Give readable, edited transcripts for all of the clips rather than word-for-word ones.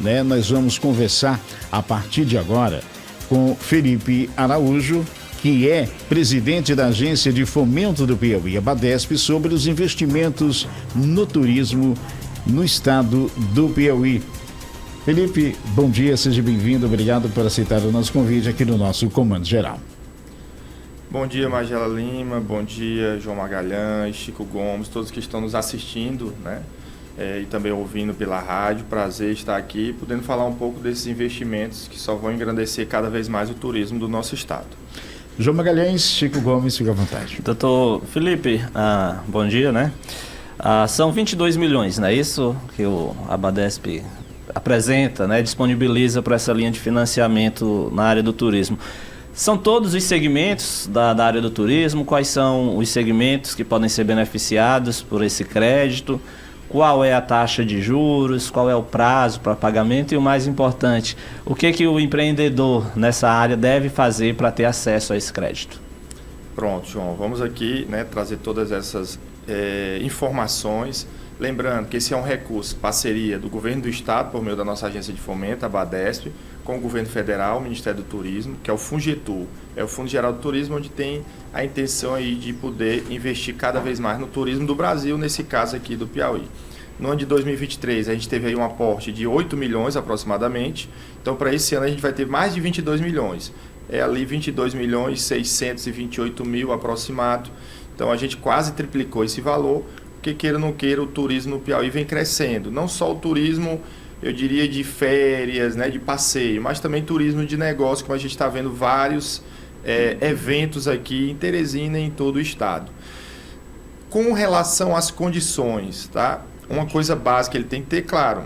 né? Nós vamos conversar a partir de agora com Felipe Araújo, que é presidente da Agência de Fomento do Piauí, a Badesp, sobre os investimentos no turismo no estado do Piauí. Felipe, bom dia, seja bem-vindo, obrigado por aceitar o nosso convite aqui no nosso Comando Geral. Bom dia, Magela Lima, bom dia, João Magalhães, Chico Gomes, todos que estão nos assistindo, né? E também ouvindo pela rádio. Prazer estar aqui, podendo falar um pouco desses investimentos que só vão engrandecer cada vez mais o turismo do nosso estado. João Magalhães, Chico Gomes, fica à vontade. Doutor Felipe, bom dia, né? São 22 milhões, não é isso que a Badesp apresenta, né? Disponibiliza para essa linha de financiamento na área do turismo. São todos os segmentos da área do turismo? Quais são os segmentos que podem ser beneficiados por esse crédito? Qual é a taxa de juros? Qual é o prazo para pagamento? E o mais importante, o que o empreendedor nessa área deve fazer para ter acesso a esse crédito? Pronto, João. Vamos aqui, né, trazer todas essas informações. Lembrando que esse é um recurso, parceria do Governo do Estado, por meio da nossa agência de fomento, a Badesp, com o Governo Federal, o Ministério do Turismo, que é o FUNGETUR, é o Fundo Geral do Turismo, onde tem a intenção aí de poder investir cada vez mais no turismo do Brasil, nesse caso aqui do Piauí. No ano de 2023, a gente teve aí um aporte de 8 milhões aproximadamente, então para esse ano a gente vai ter mais de 22 milhões. É ali 22 milhões 628 mil aproximado, então a gente quase triplicou esse valor, porque queira ou não queira, o turismo no Piauí vem crescendo. Não só o turismo, eu diria, de férias, né, de passeio, mas também turismo de negócio, como a gente está vendo vários eventos aqui em Teresina e em todo o estado. Com relação às condições, tá? Uma coisa básica ele tem que ter, claro,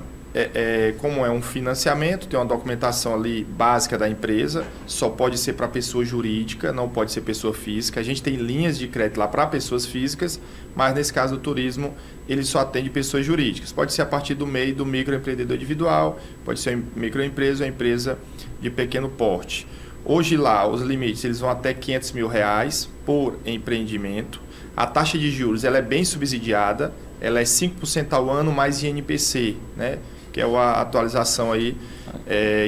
como é um financiamento, tem uma documentação ali básica da empresa, só pode ser para pessoa jurídica, não pode ser pessoa física. A gente tem linhas de crédito lá para pessoas físicas, mas nesse caso do turismo, ele só atende pessoas jurídicas. Pode ser a partir do MEI do microempreendedor individual, pode ser microempresa ou empresa de pequeno porte. Hoje lá, os limites eles vão até R$500 mil por empreendimento. A taxa de juros ela é bem subsidiada, ela é 5% ao ano mais INPC, né? Que é a atualização aí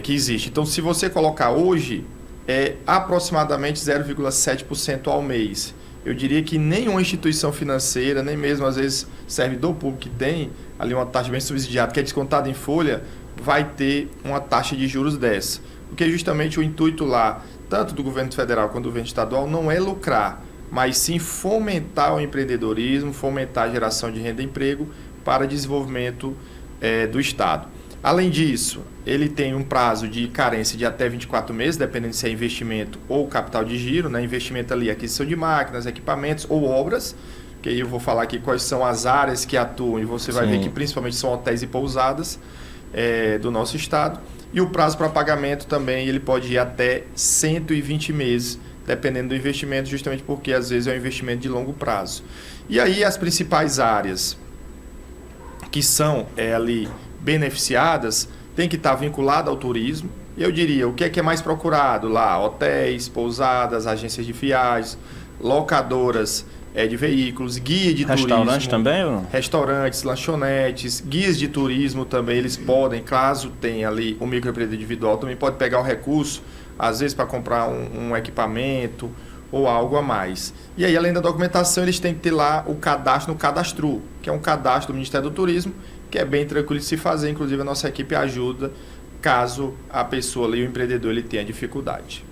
que existe. Então, se você colocar hoje, é aproximadamente 0,7% ao mês. Eu diria que nenhuma instituição financeira, nem mesmo às vezes servidor público que tem ali uma taxa bem subsidiada, que é descontada em folha, vai ter uma taxa de juros dessa. Porque justamente o intuito lá, tanto do governo federal quanto do governo estadual, não é lucrar, mas sim fomentar o empreendedorismo, fomentar a geração de renda e emprego para desenvolvimento do Estado. Além disso, ele tem um prazo de carência de até 24 meses, dependendo se é investimento ou capital de giro, né? Investimento ali, aquisição de máquinas, equipamentos ou obras, que aí eu vou falar aqui quais são as áreas que atuam e você vai ver que principalmente são hotéis e pousadas do nosso Estado. E o prazo para pagamento também ele pode ir até 120 meses, dependendo do investimento, justamente porque às vezes é um investimento de longo prazo. E aí as principais áreas que são ali beneficiadas tem que estar vinculada ao turismo. Eu diria, o que é mais procurado lá? Hotéis, pousadas, agências de viagens, locadoras de veículos, guia de turismo. Restaurante também? Ou? Restaurantes, lanchonetes, guias de turismo também, eles podem, caso tenha ali um microempreendedor individual, também pode pegar o recurso, às vezes para comprar um equipamento ou algo a mais. E aí, além da documentação, eles têm que ter lá o cadastro no Cadastru, que é um cadastro do Ministério do Turismo, que é bem tranquilo de se fazer, inclusive a nossa equipe ajuda caso a pessoa ali, o empreendedor, ele tenha dificuldade.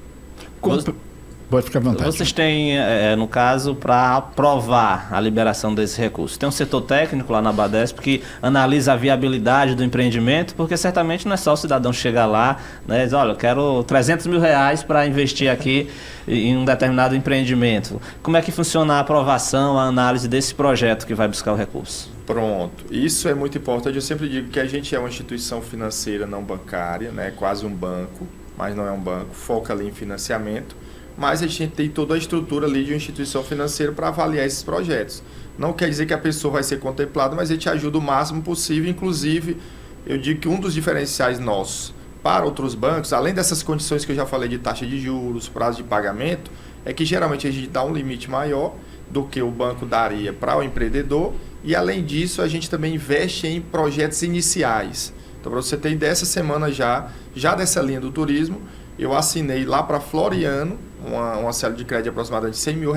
Pode ficar à vontade. Vocês têm, no caso, para aprovar a liberação desse recurso, tem um setor técnico lá na Badesp que analisa a viabilidade do empreendimento, porque certamente não é só o cidadão chegar lá, né, e dizer, olha, eu quero R$300 mil para investir aqui em um determinado empreendimento. Como é que funciona a aprovação, a análise desse projeto que vai buscar o recurso? Pronto, isso é muito importante. Eu sempre digo que a gente é uma instituição financeira não bancária, né, quase um banco, mas não é um banco, foca ali em financiamento. Mas a gente tem toda a estrutura ali de uma instituição financeira para avaliar esses projetos. Não quer dizer que a pessoa vai ser contemplada, mas a gente ajuda o máximo possível. Inclusive, eu digo que um dos diferenciais nossos para outros bancos, além dessas condições que eu já falei de taxa de juros, prazo de pagamento, é que geralmente a gente dá um limite maior do que o banco daria para o empreendedor e, além disso, a gente também investe em projetos iniciais. Então, para você ter ideia, essa semana já dessa linha do turismo, eu assinei lá para Floriano, uma célula de crédito de aproximadamente R$100 mil,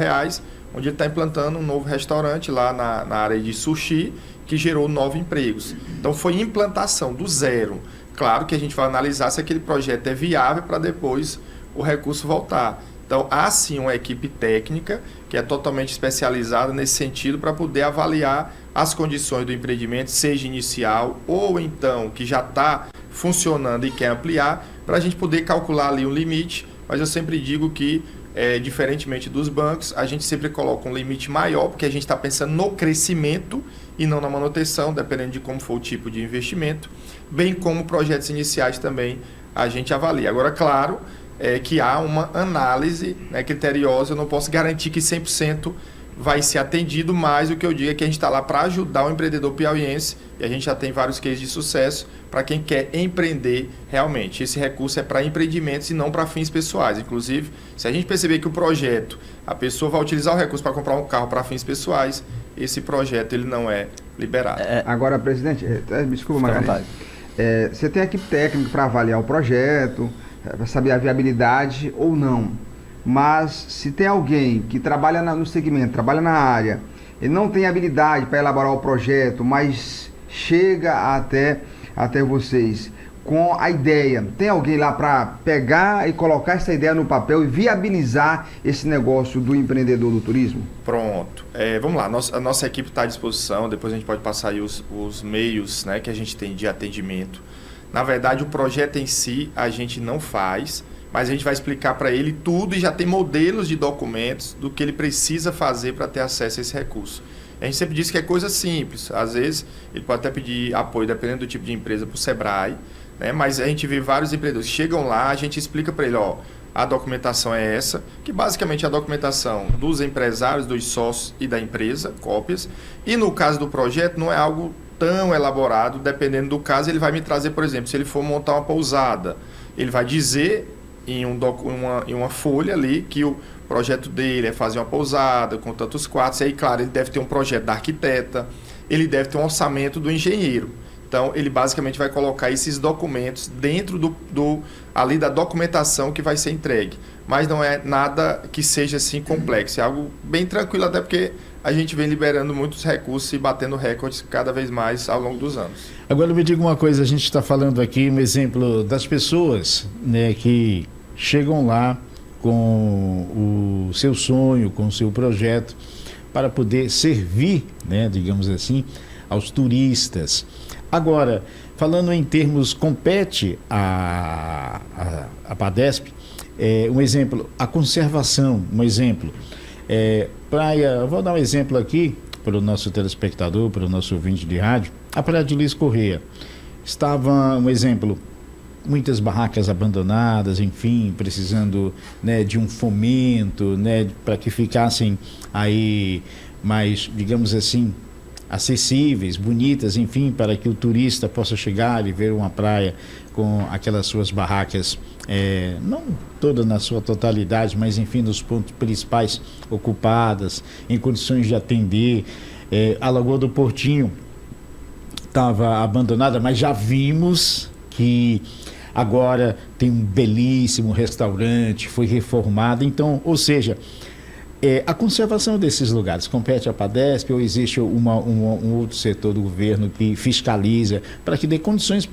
onde ele está implantando um novo restaurante lá na área de sushi, que gerou 9 empregos. Então, foi implantação do zero. Claro que a gente vai analisar se aquele projeto é viável para depois o recurso voltar. Então, há sim uma equipe técnica que é totalmente especializada nesse sentido para poder avaliar as condições do empreendimento, seja inicial ou então que já está funcionando e quer ampliar, para a gente poder calcular ali um limite. Mas eu sempre digo que, diferentemente dos bancos, a gente sempre coloca um limite maior, porque a gente está pensando no crescimento e não na manutenção, dependendo de como for o tipo de investimento, bem como projetos iniciais também a gente avalia. Agora, claro, que há uma análise, né, criteriosa, eu não posso garantir que 100% vai ser atendido, mas o que eu digo é que a gente está lá para ajudar o empreendedor piauiense, e a gente já tem vários cases de sucesso para quem quer empreender realmente. Esse recurso é para empreendimentos e não para fins pessoais. Inclusive, se a gente perceber que o projeto, a pessoa vai utilizar o recurso para comprar um carro para fins pessoais, esse projeto ele não é liberado. Agora, presidente, me desculpa, Margarida. Você tem equipe técnica para avaliar o projeto, para saber a viabilidade ou não. Mas se tem alguém que trabalha no segmento, trabalha na área, ele não tem habilidade para elaborar o projeto, mas chega até vocês com a ideia, tem alguém lá para pegar e colocar essa ideia no papel e viabilizar esse negócio do empreendedor do turismo? Pronto. Vamos lá, a nossa equipe está à disposição, depois a gente pode passar aí os meios, né, que a gente tem de atendimento. Na verdade, o projeto em si a gente não faz, mas a gente vai explicar para ele tudo e já tem modelos de documentos do que ele precisa fazer para ter acesso a esse recurso. A gente sempre diz que é coisa simples. Às vezes, ele pode até pedir apoio, dependendo do tipo de empresa, para o Sebrae, né? Mas a gente vê vários empreendedores que chegam lá, a gente explica para ele, a documentação é essa, que basicamente é a documentação dos empresários, dos sócios e da empresa, cópias. E no caso do projeto, não é algo tão elaborado, dependendo do caso, ele vai me trazer, por exemplo, se ele for montar uma pousada, ele vai dizer em uma folha ali que o projeto dele é fazer uma pousada com tantos quartos. E aí, claro, ele deve ter um projeto da arquiteta, ele deve ter um orçamento do engenheiro. Então, ele basicamente vai colocar esses documentos dentro ali da documentação que vai ser entregue. Mas não é nada que seja assim complexo, é algo bem tranquilo, até porque a gente vem liberando muitos recursos e batendo recordes cada vez mais ao longo dos anos. Agora me diga uma coisa, a gente está falando aqui um exemplo das pessoas, né, que chegam lá com o seu sonho, com o seu projeto, para poder servir, né, digamos assim, aos turistas. Agora, falando em termos, compete a Badesp, um exemplo, a conservação, um exemplo. Praia, vou dar um exemplo aqui para o nosso telespectador, para o nosso ouvinte de rádio, a Praia de Luiz Correia. Estava, um exemplo, muitas barracas abandonadas, enfim, precisando, né, de um fomento, né, para que ficassem aí mais, digamos assim, acessíveis, bonitas, enfim, para que o turista possa chegar e ver uma praia com aquelas suas barracas, não toda na sua totalidade, mas enfim, nos pontos principais ocupadas, em condições de atender. A Lagoa do Portinho estava abandonada, mas já vimos que agora tem um belíssimo restaurante, foi reformado. Então, ou seja, a conservação desses lugares compete à Badesp ou existe um outro setor do governo que fiscaliza para que dê condições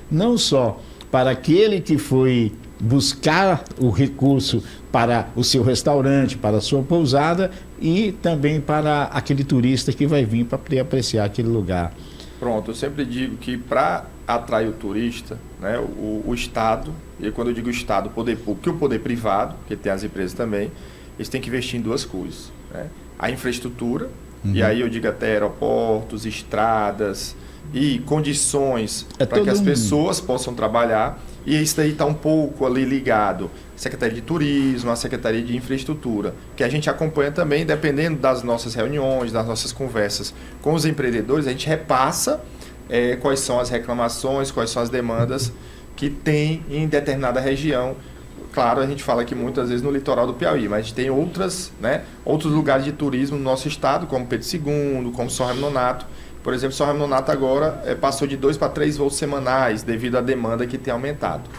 não só para aquele que foi buscar o recurso para o seu restaurante, para a sua pousada e também para aquele turista que vai vir para poder apreciar aquele lugar? Pronto, eu sempre digo que para atrair o turista, né, o Estado, e quando eu digo Estado, o poder público e o poder privado, que tem as empresas também, eles têm que investir em duas coisas, né? A infraestrutura, e aí eu digo até aeroportos, estradas e condições para que as pessoas possam trabalhar, e isso daí está um pouco ali ligado à Secretaria de Turismo, à Secretaria de Infraestrutura, que a gente acompanha também, dependendo das nossas reuniões, das nossas conversas com os empreendedores, a gente repassa quais são as reclamações, quais são as demandas que tem em determinada região. Claro, a gente fala aqui muitas vezes no litoral do Piauí, mas a gente tem outros lugares de turismo no nosso estado, como Pedro II, como São Remo Nonato, Por exemplo, São Raimundo Nonato agora passou de 2 para 3 voos semanais, devido à demanda que tem aumentado.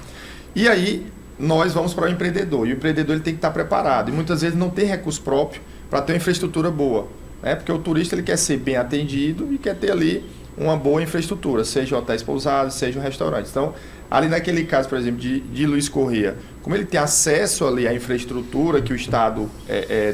E aí, nós vamos para o empreendedor, e o empreendedor ele tem que estar preparado, e muitas vezes não tem recurso próprio para ter uma infraestrutura boa, né? Porque o turista ele quer ser bem atendido e quer ter ali uma boa infraestrutura, seja hotéis pousados, seja um restaurante. Então, ali naquele caso, por exemplo, de Luiz Corrêa, como ele tem acesso ali à infraestrutura que o Estado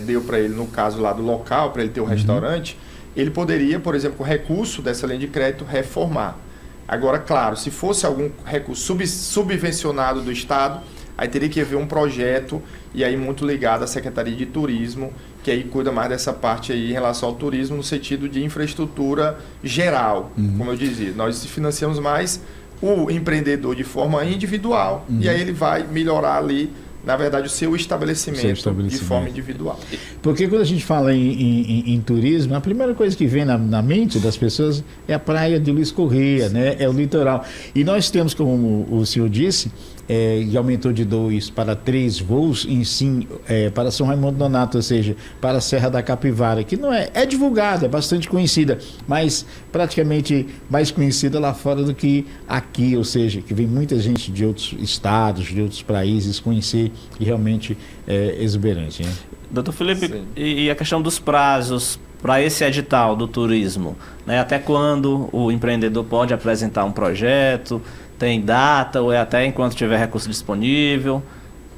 deu para ele, no caso lá do local, para ele ter o restaurante, ele poderia, por exemplo, com recurso dessa linha de crédito, reformar. Agora, claro, se fosse algum recurso subvencionado do Estado, aí teria que haver um projeto, e aí muito ligado à Secretaria de Turismo, que aí cuida mais dessa parte aí em relação ao turismo, no sentido de infraestrutura geral, como eu dizia. Nós financiamos mais o empreendedor de forma individual, e aí ele vai melhorar ali, na verdade, o seu estabelecimento de forma individual. Porque quando a gente fala em turismo, a primeira coisa que vem na mente das pessoas é a praia de Luiz Corrêa, né? É o litoral. E nós temos, como o senhor disse, que aumentou de 2 para 3 voos em sim, para São Raimundo Nonato, ou seja, para a Serra da Capivara, que não é divulgada, é bastante conhecida, mas praticamente mais conhecida lá fora do que aqui, ou seja, que vem muita gente de outros estados, de outros países conhecer, e realmente é exuberante, né? Doutor Felipe, e a questão dos prazos para esse edital do turismo, né? Até quando o empreendedor pode apresentar um projeto? Tem data ou é até enquanto tiver recurso disponível?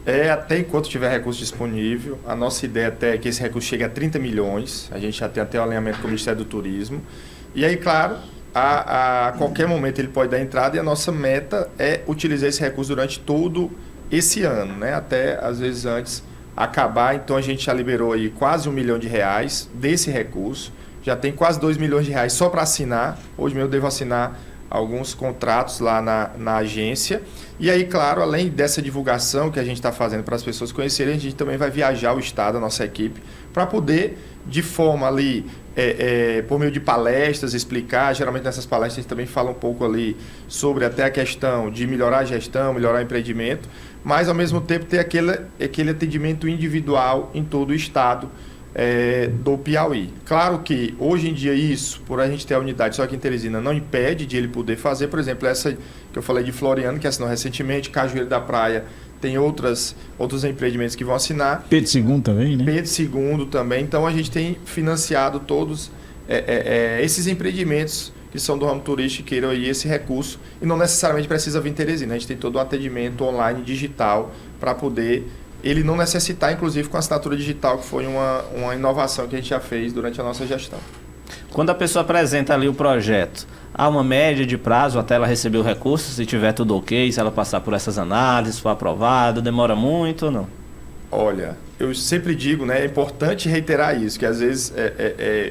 É até enquanto tiver recurso disponível. A nossa ideia até é que esse recurso chegue a 30 milhões. A gente já tem até o alinhamento com o Ministério do Turismo. E aí, claro, a qualquer momento ele pode dar entrada, e a nossa meta é utilizar esse recurso durante todo esse ano, né? Até às vezes antes acabar. Então a gente já liberou aí quase R$1 milhão desse recurso. Já tem quase R$2 milhões só para assinar. Hoje mesmo eu devo assinar alguns contratos lá na agência. E aí, claro, além dessa divulgação que a gente está fazendo para as pessoas conhecerem, a gente também vai viajar o estado, a nossa equipe, para poder, de forma ali, por meio de palestras, explicar. Geralmente nessas palestras a gente também fala um pouco ali sobre até a questão de melhorar a gestão, melhorar o empreendimento, mas ao mesmo tempo ter aquele atendimento individual em todo o estado do Piauí. Claro que hoje em dia isso, por a gente ter a unidade só aqui em Teresina, não impede de ele poder fazer, por exemplo, essa que eu falei de Floriano, que assinou recentemente, Cajueiro da Praia, tem outros empreendimentos que vão assinar. Pedro II também, né? Pedro II também. Então a gente tem financiado todos esses empreendimentos que são do ramo turístico, que queiram aí esse recurso, e não necessariamente precisa vir em Teresina. A gente tem todo o atendimento online digital para poder ele não necessitar, inclusive com a assinatura digital, que foi uma inovação que a gente já fez durante a nossa gestão. Quando a pessoa apresenta ali o projeto, há uma média de prazo até ela receber o recurso, se tiver tudo ok, se ela passar por essas análises, for aprovado, demora muito ou não? Olha, eu sempre digo, né, é importante reiterar isso, que às vezes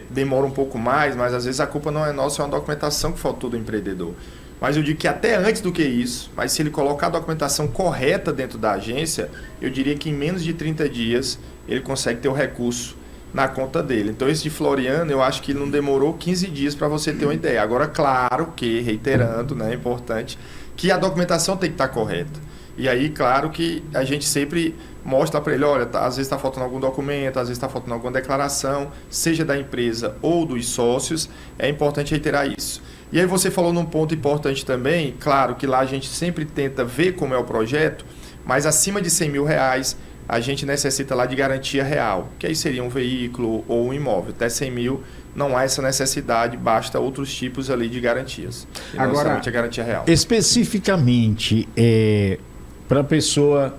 demora um pouco mais, mas às vezes a culpa não é nossa, é uma documentação que faltou do empreendedor. Mas eu digo que até antes do que isso, mas se ele colocar a documentação correta dentro da agência, eu diria que em menos de 30 dias ele consegue ter o recurso na conta dele. Então esse de Floriano, eu acho que não demorou 15 dias para você ter uma ideia. Agora, claro que, reiterando, né, é importante que a documentação tem que estar correta. E aí, claro que a gente sempre mostra para ele, olha, às vezes está faltando algum documento, às vezes está faltando alguma declaração, seja da empresa ou dos sócios, é importante reiterar isso. E aí você falou num ponto importante também, claro que lá a gente sempre tenta ver como é o projeto, mas acima de R$100 mil a gente necessita lá de garantia real, que aí seria um veículo ou um imóvel. Até 100 mil não há essa necessidade, basta outros tipos ali de garantias. E não necessariamente a garantia real. Especificamente, para a pessoa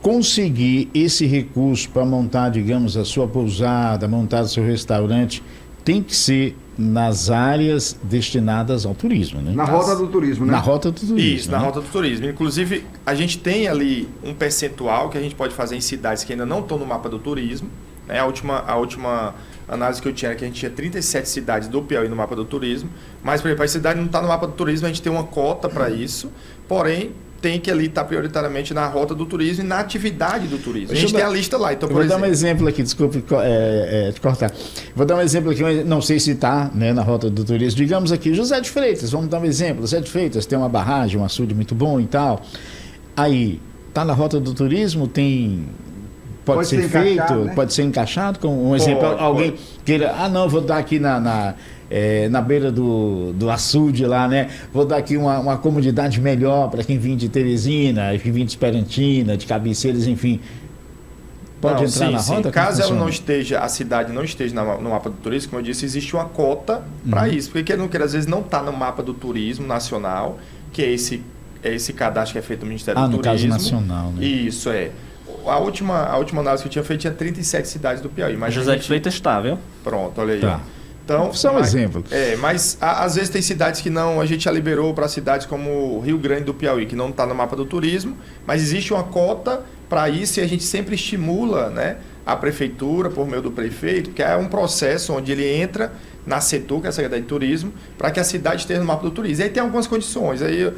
conseguir esse recurso para montar, digamos, a sua pousada, montar o seu restaurante, tem que ser nas áreas destinadas ao turismo, né? Na rota do turismo, né? Na rota do turismo. Isso, na rota do turismo. Inclusive, a gente tem ali um percentual que a gente pode fazer em cidades que ainda não estão no mapa do turismo, né? A última análise que eu tinha era que a gente tinha 37 cidades do Piauí no mapa do turismo, mas, por exemplo, a cidade não está no mapa do turismo, a gente tem uma cota para isso, porém, tem que ali estar prioritariamente na rota do turismo e na atividade do turismo. A gente tem a lista lá. Então, vou dar um exemplo aqui, desculpe te cortar. Vou dar um exemplo aqui, não sei se está, né, na rota do turismo. Digamos aqui, José de Freitas, vamos dar um exemplo. José de Freitas tem uma barragem, um açude muito bom e tal. Aí, está na rota do turismo, tem pode ser feito, né? pode ser encaixado com um exemplo, alguém queira, não, vou dar aqui na beira do açude lá, né? Vou dar aqui uma comunidade melhor para quem vem de Teresina, quem vem de Esperantina, de Cabeceiras, enfim. Pode entrar na roda? Caso ela não esteja, a cidade não esteja no mapa do turismo, como eu disse, existe uma cota para isso. Porque quer não queira, às vezes não está no mapa do turismo nacional, que é esse cadastro que é feito no Ministério do Turismo. No caso nacional, né? Isso, A última análise que eu tinha feito tinha 37 cidades do Piauí. Mas José de Freitas está, viu? Pronto, olha aí. Tá. Então, só um exemplo. Mas às vezes tem cidades que não, a gente já liberou para cidades como Rio Grande do Piauí, que não está no mapa do turismo, mas existe uma cota para isso e a gente sempre estimula, né, a prefeitura, por meio do prefeito, que é um processo onde ele entra na Setur, que é a Secretaria de Turismo, para que a cidade esteja no mapa do turismo. E aí tem algumas condições, aí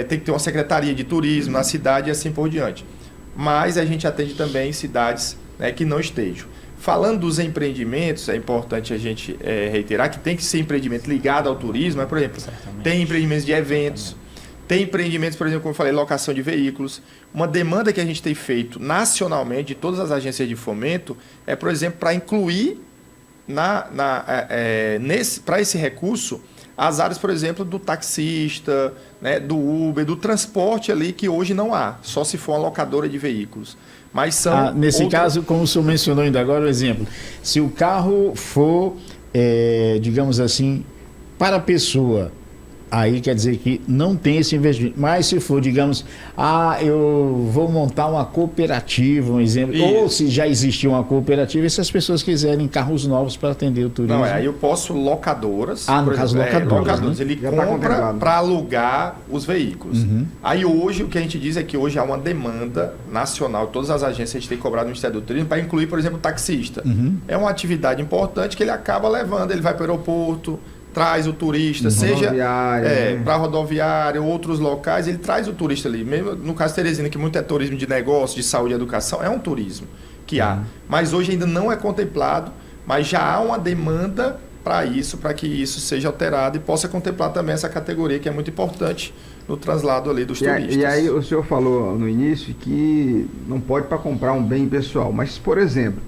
tem que ter uma secretaria de turismo na cidade e assim por diante. Mas a gente atende também cidades, né, que não estejam. Falando dos empreendimentos, é importante a gente reiterar que tem que ser empreendimento ligado ao turismo, por exemplo, tem empreendimentos de eventos, tem empreendimentos, por exemplo, como eu falei, locação de veículos. Uma demanda que a gente tem feito nacionalmente de todas as agências de fomento é, por exemplo, para incluir para esse recurso as áreas, por exemplo, do taxista, né, do Uber, do transporte ali, que hoje não há, só se for uma locadora de veículos. Mas são nesse caso, como o senhor mencionou ainda agora, o exemplo, se o carro for, digamos assim, para a pessoa, aí quer dizer que não tem esse investimento. Mas se for, digamos, eu vou montar uma cooperativa, um exemplo, ou se já existiu uma cooperativa, e se as pessoas quiserem carros novos para atender o turismo. Não, aí eu posso locadoras. No caso, locadoras. Né? Ele compra para alugar os veículos. Aí hoje, o que a gente diz é que hoje há uma demanda nacional, todas as agências a gente tem cobrado no Ministério do Turismo para incluir, por exemplo, o taxista. É uma atividade importante que ele acaba levando, ele vai para o aeroporto, traz o turista, seja para rodoviária ou outros locais, ele traz o turista ali. Mesmo no caso de Teresina, que muito é turismo de negócio, de saúde e educação, é um turismo que há. Mas hoje ainda não é contemplado, mas já há uma demanda para isso, para que isso seja alterado e possa contemplar também essa categoria que é muito importante no translado ali dos turistas. E aí o senhor falou no início que não pode para comprar um bem pessoal, mas, por exemplo,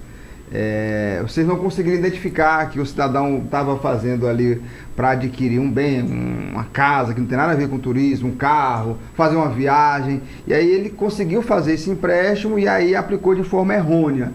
vocês não conseguiram identificar que o cidadão estava fazendo ali para adquirir um bem, uma casa que não tem nada a ver com turismo, um carro, fazer uma viagem, e aí ele conseguiu fazer esse empréstimo e aí aplicou de forma errônea.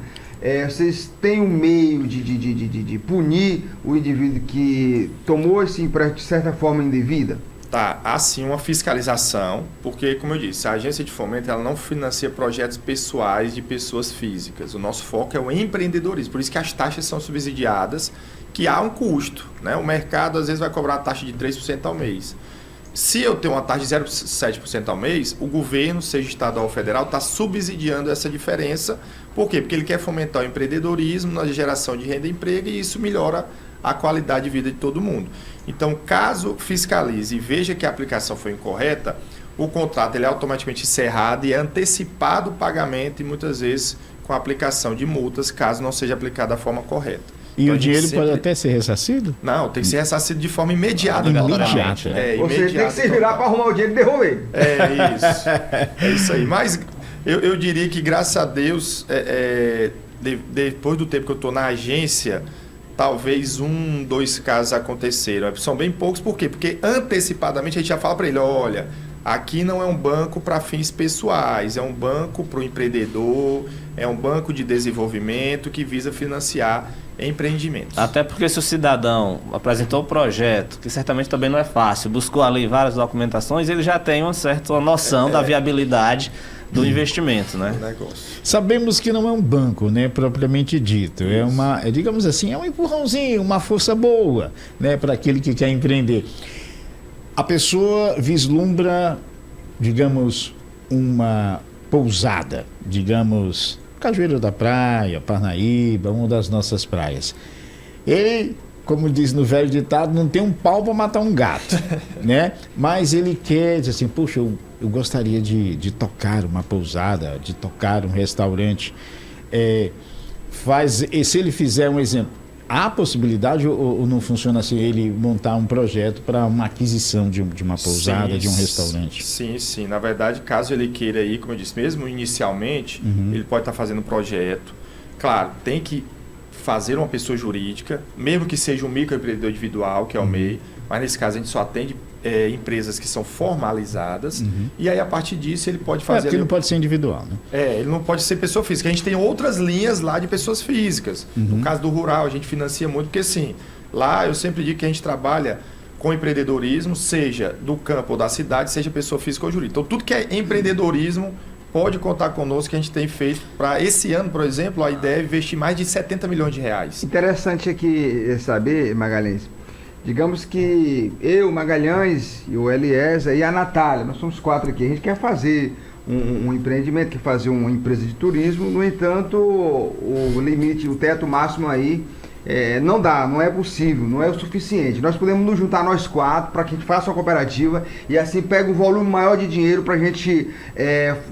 Vocês têm um meio de punir o indivíduo que tomou esse empréstimo de certa forma indevida? Tá, há sim uma fiscalização, porque, como eu disse, a agência de fomento ela não financia projetos pessoais de pessoas físicas. O nosso foco é o empreendedorismo, por isso que as taxas são subsidiadas, que há um custo, né? O mercado às vezes vai cobrar uma taxa de 3% ao mês. Se eu tenho uma taxa de 0,7% ao mês, o governo, seja estadual ou federal, está subsidiando essa diferença. Por quê? Porque ele quer fomentar o empreendedorismo na geração de renda e emprego e isso melhora a qualidade de vida de todo mundo. Então, caso fiscalize e veja que a aplicação foi incorreta, o contrato ele é automaticamente encerrado e é antecipado o pagamento e muitas vezes com a aplicação de multas, caso não seja aplicado da forma correta. E então, o dinheiro pode até ser ressarcido? Não, tem que ser ressarcido de forma imediata. Imediata. Você tem que se virar para arrumar o dinheiro e devolver. É isso aí. Mas eu diria que, graças a Deus, depois do tempo que eu estou na agência, talvez 2 casos aconteceram. São bem poucos, por quê? Porque antecipadamente a gente já fala para ele, olha, aqui não é um banco para fins pessoais, é um banco para o empreendedor, é um banco de desenvolvimento que visa financiar empreendimentos. Até porque se o cidadão apresentou o projeto, que certamente também não é fácil, buscou ali várias documentações, ele já tem uma certa noção da viabilidade do investimento, né? Sabemos que não é um banco, né, propriamente dito. É digamos assim, é um empurrãozinho, uma força boa, né, para aquele que quer empreender. A pessoa vislumbra, digamos, uma pousada, digamos, Cajueiro da Praia, Parnaíba, uma das nossas praias. Ele, como diz no velho ditado, não tem um pau para matar um gato, né? Mas ele quer dizer assim, puxa, eu gostaria de tocar uma pousada, de tocar um restaurante. Se ele fizer um exemplo, há possibilidade ou não funciona assim, ele montar um projeto para uma aquisição de uma pousada, de um restaurante? Sim. Na verdade, caso ele queira ir, como eu disse, mesmo inicialmente, ele pode estar fazendo um projeto. Claro, tem que fazer uma pessoa jurídica, mesmo que seja um microempreendedor individual, que é o MEI, mas nesse caso a gente só atende empresas que são formalizadas, e aí a partir disso ele pode fazer... porque não pode ser individual, né? Ele não pode ser pessoa física. A gente tem outras linhas lá de pessoas físicas. No caso do rural, a gente financia muito, porque assim, lá eu sempre digo que a gente trabalha com empreendedorismo, seja do campo ou da cidade, seja pessoa física ou jurídica. Então tudo que é empreendedorismo pode contar conosco, que a gente tem feito para esse ano, por exemplo, a ideia é investir mais de 70 milhões de reais. Interessante aqui saber, Magalhães, digamos que eu, Magalhães, e o Eliezer e a Natália, nós somos 4 aqui, a gente quer fazer um empreendimento, quer fazer uma empresa de turismo, no entanto, o limite, o teto máximo aí, não dá, não é possível, não é o suficiente. Nós podemos nos juntar nós 4 para que a gente faça uma cooperativa e assim pega um volume maior de dinheiro para a gente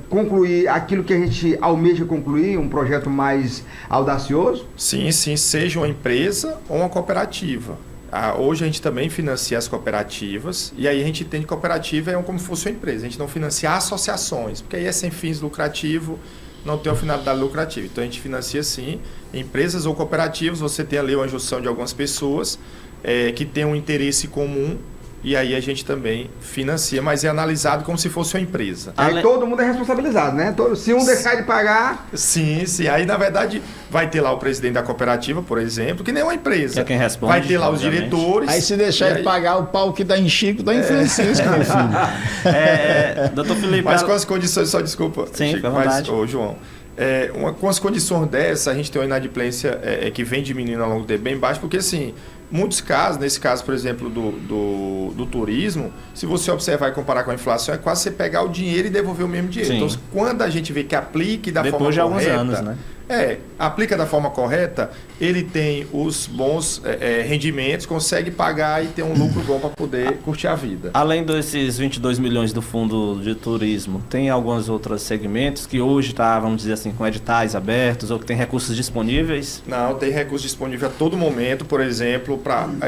concluir aquilo que a gente almeja concluir, um projeto mais audacioso? Sim, seja uma empresa ou uma cooperativa. Hoje a gente também financia as cooperativas e aí a gente entende que cooperativa é como se fosse uma empresa. A gente não financia associações, porque aí é sem fins lucrativos, não tem uma finalidade lucrativa. Então a gente financia sim empresas ou cooperativas. Você tem ali uma junção de algumas pessoas que têm um interesse comum e aí a gente também financia, mas é analisado como se fosse uma empresa. Aí todo mundo é responsabilizado, né? Se um deixar de pagar... Sim. Aí, na verdade, vai ter lá o presidente da cooperativa, por exemplo, que nem uma empresa. Que é quem responde. Vai ter lá os diretores. Aí se deixar de pagar, o pau que dá em Chico, dá em Francisco, meu filho. Doutor Felipe... Mas com as condições, só desculpa, sim, Chico, mas, João, com as condições dessa, a gente tem uma inadimplência que vem diminuindo ao longo do tempo bem baixo, porque assim... Muitos casos, nesse caso, por exemplo, do turismo, se você observar e comparar com a inflação, é quase você pegar o dinheiro e devolver o mesmo dinheiro. Sim. Então, quando a gente vê que aplique da depois forma de correta... alguns anos, né? Aplica da forma correta, ele tem os bons rendimentos, consegue pagar e ter um lucro bom para poder curtir a vida. Além desses 22 milhões do Fundo de Turismo, tem alguns outros segmentos que hoje está, vamos dizer assim, com editais abertos ou que tem recursos disponíveis? Não, tem recurso disponível a todo momento, por exemplo,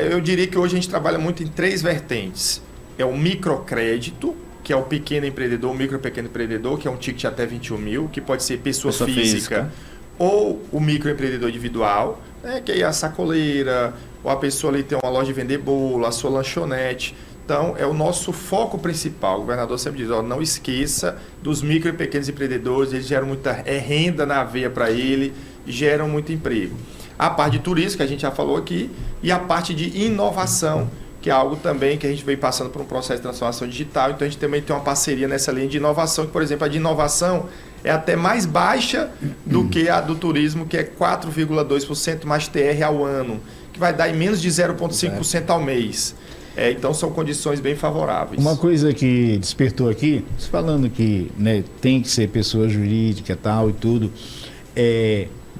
eu diria que hoje a gente trabalha muito em 3 vertentes. É o microcrédito, que é o pequeno empreendedor, o micro pequeno empreendedor, que é um ticket até 21 mil, que pode ser pessoa física. Ou o microempreendedor individual, que é a sacoleira, ou a pessoa ali tem uma loja de vender bolo, a sua lanchonete. Então, é o nosso foco principal. O governador sempre diz, não esqueça dos micro e pequenos empreendedores, eles geram muita renda na veia para ele, geram muito emprego. A parte de turismo, que a gente já falou aqui, e a parte de inovação, que é algo também que a gente vem passando por um processo de transformação digital. Então, a gente também tem uma parceria nessa linha de inovação, que, por exemplo, a de inovação é até mais baixa do que a do turismo, que é 4,2% mais TR ao ano, que vai dar em menos de 0,5% ao mês. Então, são condições bem favoráveis. Uma coisa que despertou aqui, falando que tem que ser pessoa jurídica tal e tudo,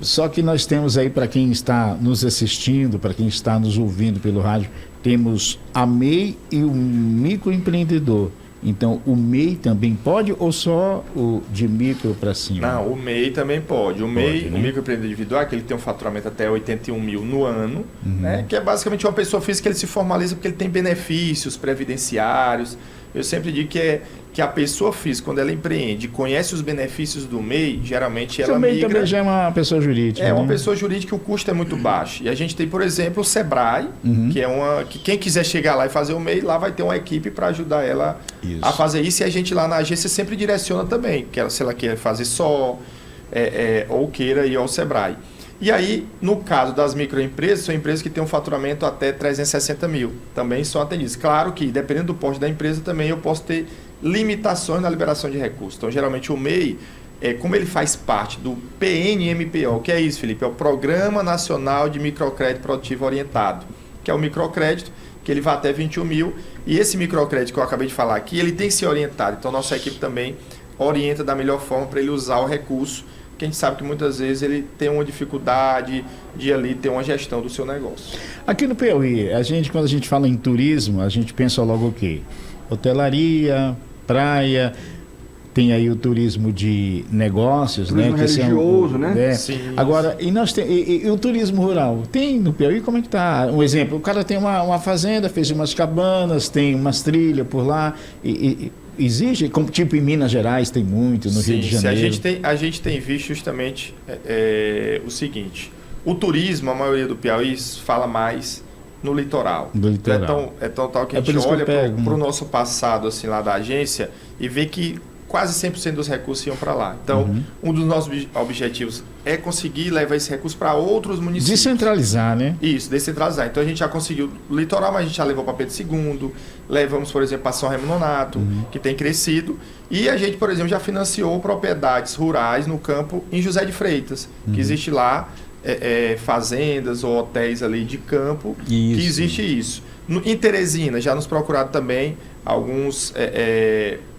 só que nós temos aí, para quem está nos assistindo, para quem está nos ouvindo pelo rádio, temos a MEI e o microempreendedor. Então, o MEI também pode ou só o de micro para cima? Não, o MEI também pode. O MEI, né? O microempreendedor individual, que ele tem um faturamento até 81 mil no ano, que é basicamente uma pessoa física que ele se formaliza porque ele tem benefícios previdenciários. Eu sempre digo que a pessoa física, quando ela empreende, conhece os benefícios do MEI, geralmente ela migra... O MEI também já é uma pessoa jurídica. É uma pessoa jurídica, o custo é muito baixo. E a gente tem, por exemplo, o Sebrae, que quem quiser chegar lá e fazer o MEI, lá vai ter uma equipe para ajudar ela a fazer isso. E a gente lá na agência sempre direciona também, se ela quer fazer só, ou queira ir ao Sebrae. E aí, no caso das microempresas, são empresas que têm um faturamento até 360 mil. Também são atendidas. Claro que, dependendo do porte da empresa, também eu posso ter limitações na liberação de recursos. Então, geralmente, o MEI, como ele faz parte do PNMPO, que é isso, Felipe? É o Programa Nacional de Microcrédito Produtivo Orientado, que é o microcrédito, que ele vai até 21 mil. E esse microcrédito que eu acabei de falar aqui, ele tem que ser orientado. Então, nossa equipe também orienta da melhor forma para ele usar o recurso, que a gente sabe que muitas vezes ele tem uma dificuldade de ali ter uma gestão do seu negócio. Aqui no Piauí, quando a gente fala em turismo, a gente pensa logo o quê? Hotelaria, praia. tem aí o turismo de negócios, turismo né? religioso, né? Sim. Agora, e nós e o turismo rural? Tem no Piauí, como é que tá? Um exemplo, o cara tem uma fazenda, fez umas cabanas, tem umas trilhas por lá, existe, como tipo em Minas Gerais tem muito, no Rio de Janeiro. A gente tem visto justamente o seguinte, o turismo, a maioria do Piauí fala mais no litoral. É tão tal que a gente olha para o nosso passado assim, lá da agência e vê que quase 100% dos recursos iam para lá. Então, um dos nossos objetivos é conseguir levar esse recurso para outros municípios. Descentralizar, né? Isso, descentralizar. Então, a gente já conseguiu o litoral, mas a gente já levou para Pedro II, levamos, por exemplo, para São Remo Nonato, que tem crescido. E a gente, por exemplo, já financiou propriedades rurais no campo em José de Freitas, que existe lá fazendas ou hotéis ali de campo, que existe isso. Em Teresina, já nos procuraram também alguns...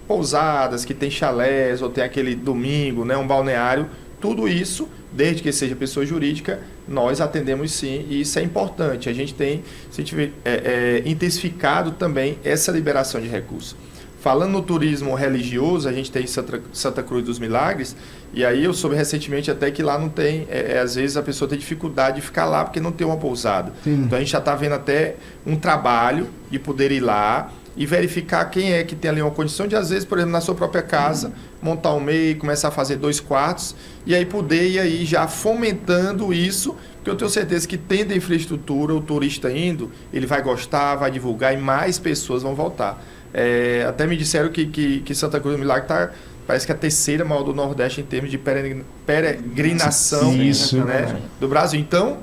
pousadas, que tem chalés, ou tem aquele domingo, né, um balneário, tudo isso, desde que seja pessoa jurídica, nós atendemos sim, e isso é importante. A gente tem intensificado também essa liberação de recursos. Falando no turismo religioso, a gente tem Santa Cruz dos Milagres, e aí eu soube recentemente até que lá não tem, às vezes a pessoa tem dificuldade de ficar lá porque não tem uma pousada. Sim. Então a gente já está vendo até um trabalho de poder ir lá, e verificar quem é que tem ali uma condição de, às vezes, por exemplo, na sua própria casa, montar um MEI, começar a fazer 2 quartos, e aí poder ir aí já fomentando isso, porque eu tenho certeza que tendo a infraestrutura, o turista indo, ele vai gostar, vai divulgar e mais pessoas vão voltar. Até me disseram que Santa Cruz do Milagre está, parece que a 3ª maior do Nordeste em termos de peregrinação, né, do Brasil. Então,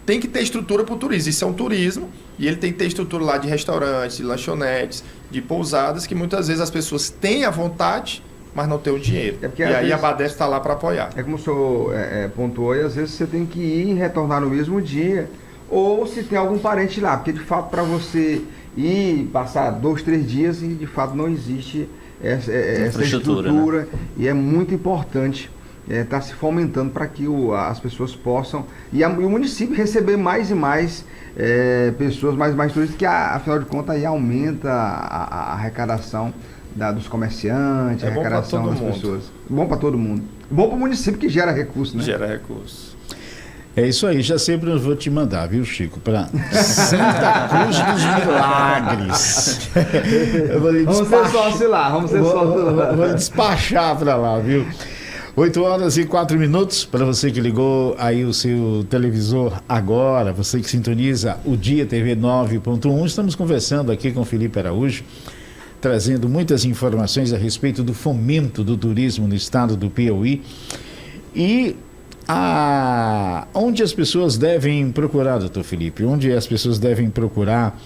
tem que ter estrutura para o turismo. Isso é um turismo e ele tem que ter estrutura lá de restaurantes, de lanchonetes, de pousadas, que muitas vezes as pessoas têm a vontade, mas não têm o dinheiro. E aí a Badesp está lá para apoiar. É como o senhor pontuou, e às vezes você tem que ir e retornar no mesmo dia, ou se tem algum parente lá, porque de fato para você ir passar 2, 3 dias, e de fato não existe essa estrutura, né? E é muito importante está se fomentando para que as pessoas possam, e o município receber mais e mais pessoas, mais turistas, que afinal de contas aí aumenta a arrecadação dos comerciantes, a arrecadação das pessoas. Bom para todo mundo. Bom para o município, que gera recurso, né? Gera recurso. É isso aí, já sempre eu vou te mandar, viu, Chico, para Santa Cruz dos Milagres. Vamos ser sócio lá, vou despachar para lá, viu? 8h04, para você que ligou aí o seu televisor agora, você que sintoniza o Dia TV 9.1, estamos conversando aqui com Felipe Araújo, trazendo muitas informações a respeito do fomento do turismo no estado do Piauí e onde as pessoas devem procurar, doutor Felipe, onde as pessoas devem procurar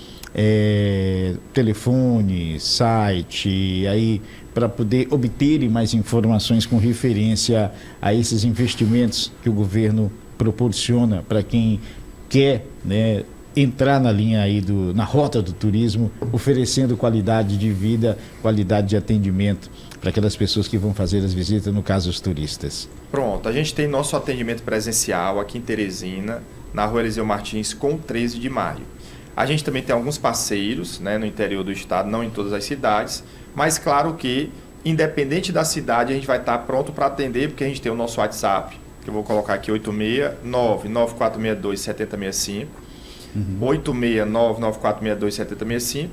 telefone, site, aí para poder obter mais informações com referência a esses investimentos que o governo proporciona para quem quer, né, entrar na linha aí na rota do turismo, oferecendo qualidade de vida, qualidade de atendimento para aquelas pessoas que vão fazer as visitas, no caso os turistas. Pronto, a gente tem nosso atendimento presencial aqui em Teresina, na Rua Eliseu Martins, com 13 de maio. A gente também tem alguns parceiros, né, no interior do estado, não em todas as cidades, mas claro que, independente da cidade, a gente vai estar pronto para atender, porque a gente tem o nosso WhatsApp, que eu vou colocar aqui, 869-9462-7065, 869-9462-7065,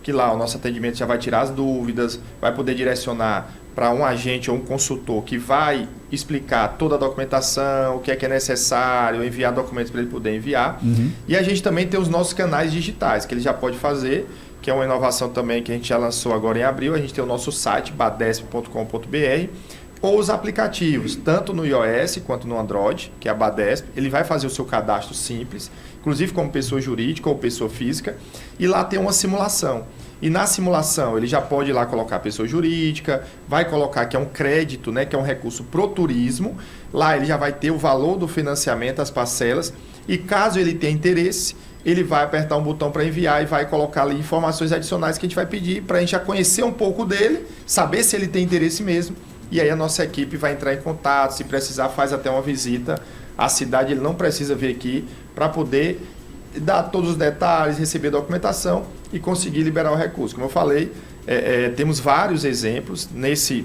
que lá o nosso atendimento já vai tirar as dúvidas, vai poder direcionar para um agente ou um consultor que vai explicar toda a documentação, o que é necessário, enviar documentos para ele poder enviar. E a gente também tem os nossos canais digitais, que ele já pode fazer, que é uma inovação também que a gente já lançou agora em abril. A gente tem o nosso site, badesp.com.br, ou os aplicativos, tanto no iOS quanto no Android, que é a Badesp. Ele vai fazer o seu cadastro simples, inclusive como pessoa jurídica ou pessoa física, e lá tem uma simulação. E na simulação ele já pode ir lá colocar pessoa jurídica, vai colocar que é um crédito, né, que é um recurso pro turismo. Lá ele já vai ter o valor do financiamento, as parcelas, e caso ele tenha interesse, ele vai apertar um botão para enviar e vai colocar ali informações adicionais que a gente vai pedir para a gente já conhecer um pouco dele, saber se ele tem interesse mesmo, e aí a nossa equipe vai entrar em contato, se precisar faz até uma visita à cidade, ele não precisa vir aqui para poder dar todos os detalhes, receber documentação e conseguir liberar o recurso. Como eu falei, temos vários exemplos nesse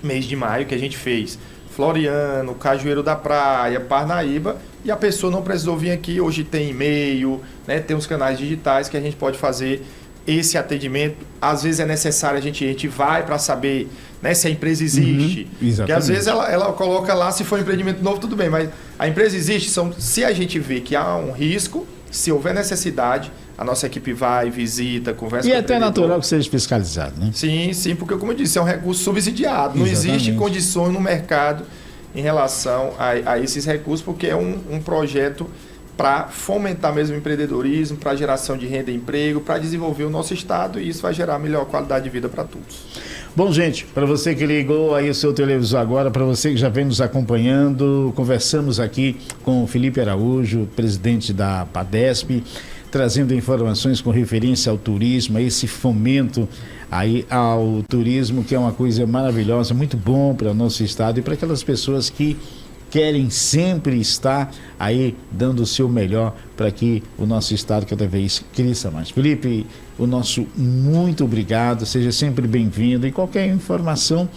mês de maio, que a gente fez Floriano, Cajueiro da Praia, Parnaíba, e a pessoa não precisou vir aqui. Hoje tem e-mail, né, tem os canais digitais que a gente pode fazer esse atendimento. Às vezes é necessário, a gente vai para saber, né, se a empresa existe. Porque às vezes ela coloca lá, se for um empreendimento novo, tudo bem, mas a empresa existe, se a gente vê que há um risco, se houver necessidade, a nossa equipe vai, visita, conversa com o empreendedor. E é até natural que seja fiscalizado, né? Sim, porque como eu disse, é um recurso subsidiado. Não existe condições no mercado em relação a esses recursos, porque é um projeto para fomentar mesmo o empreendedorismo, para geração de renda e emprego, para desenvolver o nosso estado, e isso vai gerar melhor qualidade de vida para todos. Bom, gente, para você que ligou aí o seu televisor agora, para você que já vem nos acompanhando, conversamos aqui com o Felipe Araújo, presidente da BADESP, trazendo informações com referência ao turismo, a esse fomento aí ao turismo, que é uma coisa maravilhosa, muito bom para o nosso estado e para aquelas pessoas que querem sempre estar aí dando o seu melhor para que o nosso estado cada vez cresça mais. Felipe, o nosso muito obrigado, seja sempre bem-vindo, e qualquer informação,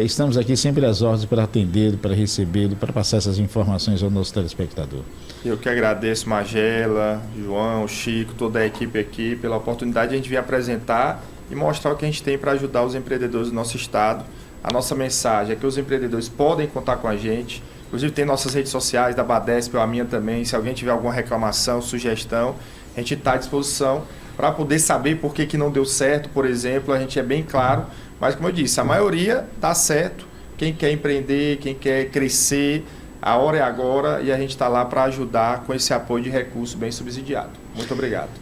estamos aqui sempre às ordens para atendê-lo, para recebê-lo, para passar essas informações ao nosso telespectador. Eu que agradeço, Magela, João, Chico, toda a equipe aqui, pela oportunidade de a gente vir apresentar e mostrar o que a gente tem para ajudar os empreendedores do nosso estado. A nossa mensagem é que os empreendedores podem contar com a gente. Inclusive tem nossas redes sociais, da BADESP ou a minha também. Se alguém tiver alguma reclamação, sugestão, a gente está à disposição para poder saber por que não deu certo, por exemplo. A gente é bem claro, mas como eu disse, a maioria dá certo. Quem quer empreender, quem quer crescer, a hora é agora, e a gente está lá para ajudar com esse apoio de recurso bem subsidiado. Muito obrigado.